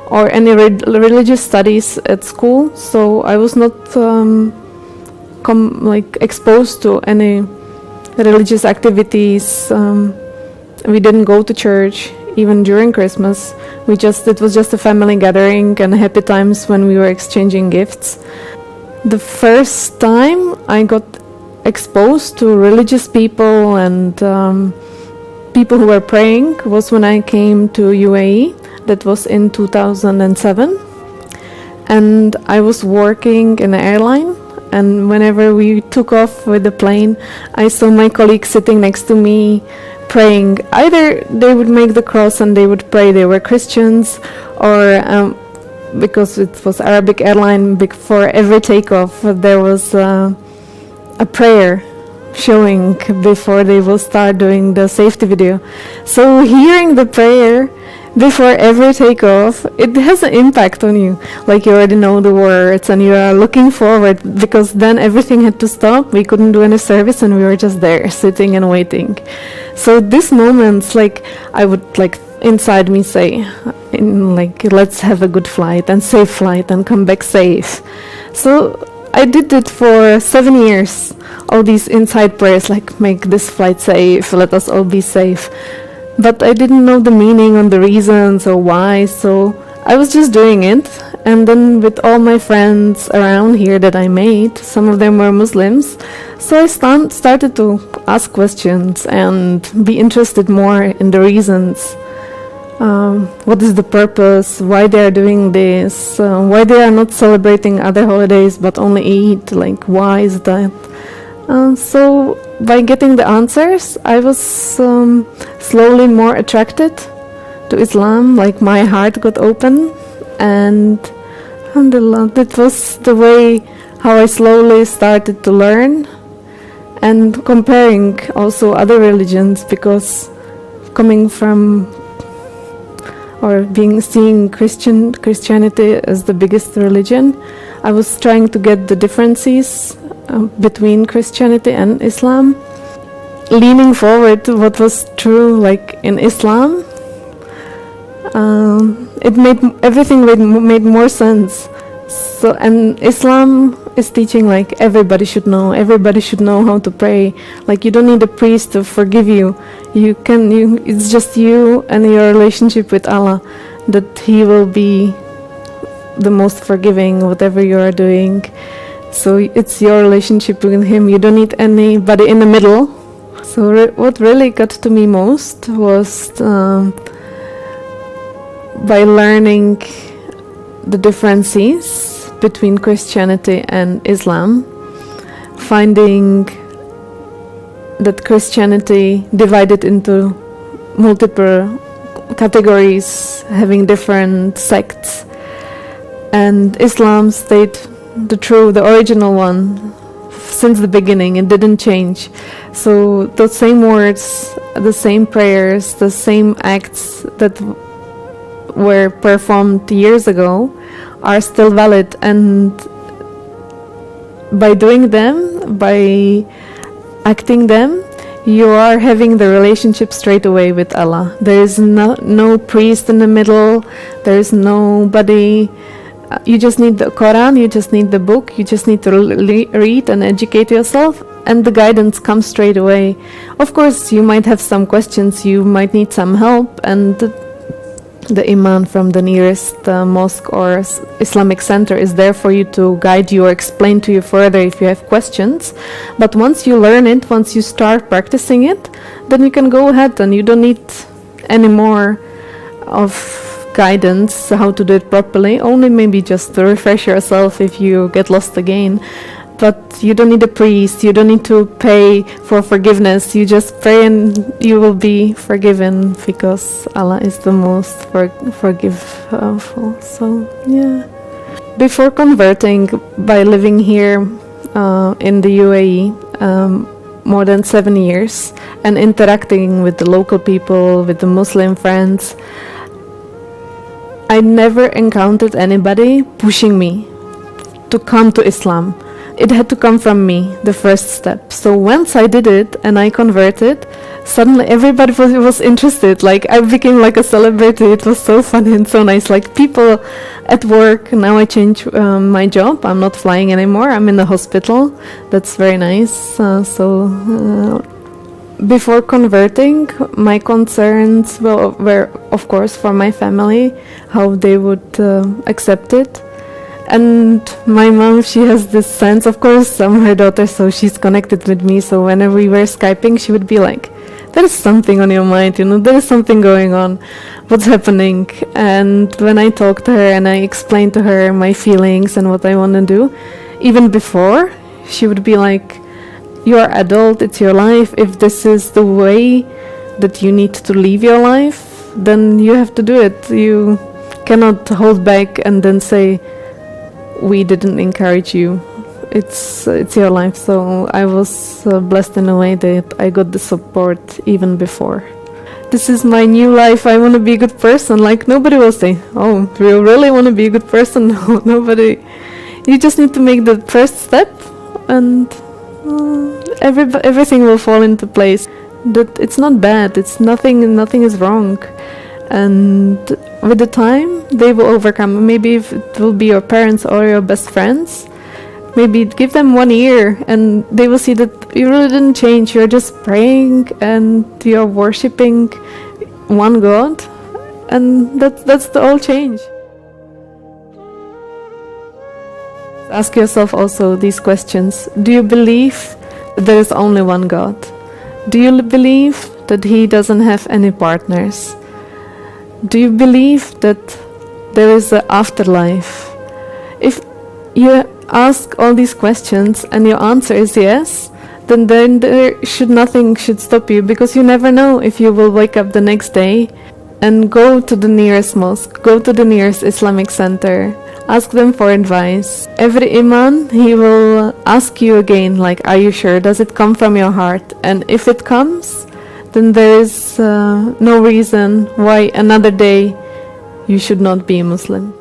or any religious studies at school, so I was not exposed to any religious activities. We didn't go to church even during Christmas. It was just a family gathering and happy times when we were exchanging gifts. The first time I got exposed to religious people and people who were praying was when I came to UAE. That was in 2007, and I was working in an airline, and whenever we took off with the plane, I saw my colleagues sitting next to me praying. Either they would make the cross and they would pray, they were Christians, or because it was Arabic airline, before every takeoff there was a prayer showing before they will start doing the safety video. So hearing the prayer before every takeoff, it has an impact on you. Like, you already know the words and you are looking forward, because then everything had to stop. We couldn't do any service and we were just there sitting and waiting. So these moments, like, I would inside me say, let's have a good flight and safe flight and come back safe. So I did it for 7 years. All these inside prayers, like, make this flight safe, let us all be safe. But I didn't know the meaning and the reasons or why, so I was just doing it. And then with all my friends around here that I made, some of them were Muslims, so I started to ask questions and be interested more in the reasons. What is the purpose? Why they are doing this? Why they are not celebrating other holidays but only Eid? Like, why is that? So by getting the answers, I was slowly more attracted to Islam. Like, my heart got open, and alhamdulillah, that was the way how I slowly started to learn and comparing also other religions, because coming from or seeing Christianity as the biggest religion, I was trying to get the differences between Christianity and Islam, leaning forward to what was true, like in Islam. It made everything made more sense. So, and Islam is teaching, like, everybody should know how to pray. Like, you don't need a priest to forgive you. It's just you and your relationship with Allah, that He will be the most forgiving whatever you are doing. So it's your relationship with Him. You don't need anybody in the middle. So what really got to me most was by learning the differences between Christianity and Islam, finding that Christianity divided into multiple categories, having different sects, and Islam stayed the original one since the beginning. It didn't change. So the same words, the same prayers, the same acts that were performed years ago are still valid, and by doing them, by acting them, you are having the relationship straight away with Allah. There is no priest in the middle, there is nobody. You just need the Quran, you just need the book, you just need to read and educate yourself, and the guidance comes straight away. Of course, you might have some questions, you might need some help, and the imam from the nearest mosque or Islamic center is there for you to guide you or explain to you further if you have questions. But once you learn it, once you start practicing it, then you can go ahead and you don't need any more of guidance how to do it properly, only maybe just to refresh yourself if you get lost again. But you don't need a priest, you don't need to pay for forgiveness, you just pray and you will be forgiven, because Allah is the most forgiveful. So yeah. Before converting, by living here in the UAE more than 7 years and interacting with the local people, with the Muslim friends, I never encountered anybody pushing me to come to Islam. it had to come from me, the first step. So once I did it and I converted, suddenly everybody was interested. Like I became like a celebrity. It was so funny and so nice. Like people at work. Now I changed my job. I'm not flying anymore. I'm in the hospital. That's very nice. Before converting, my concerns were of course for my family, how they would accept it. And my mom, she has this sense, of course, I'm her daughter, so she's connected with me. So whenever we were Skyping, she would be like, there is something on your mind, there is something going on. What's happening? And when I talked to her and I explained to her my feelings and what I want to do, even before, she would be like, you are adult, it's your life. If this is the way that you need to live your life, then you have to do it. You cannot hold back and then say, we didn't encourage you. It's your life. So I was blessed in a way that I got the support even before. This is my new life. I want to be a good person. Like nobody will say, oh, do you really want to be a good person? No, nobody. You just need to make the first step and everything will fall into place. That it's not bad. It's nothing is wrong. And with the time, they will overcome. Maybe if it will be your parents or your best friends, maybe give them 1 year and they will see that you really didn't change. You're just praying and you're worshipping one God, and that's the whole change. Ask yourself also these questions. Do you believe that there is only one God? Do you believe that He doesn't have any partners? Do you believe that there is an afterlife? If you ask all these questions and your answer is yes, then nothing should stop you, because you never know if you will wake up the next day and go to the nearest mosque, go to the nearest Islamic center, ask them for advice. Every imam, he will ask you again, like, are you sure? Does it come from your heart? And if it comes, then there is no reason why another day you should not be a Muslim.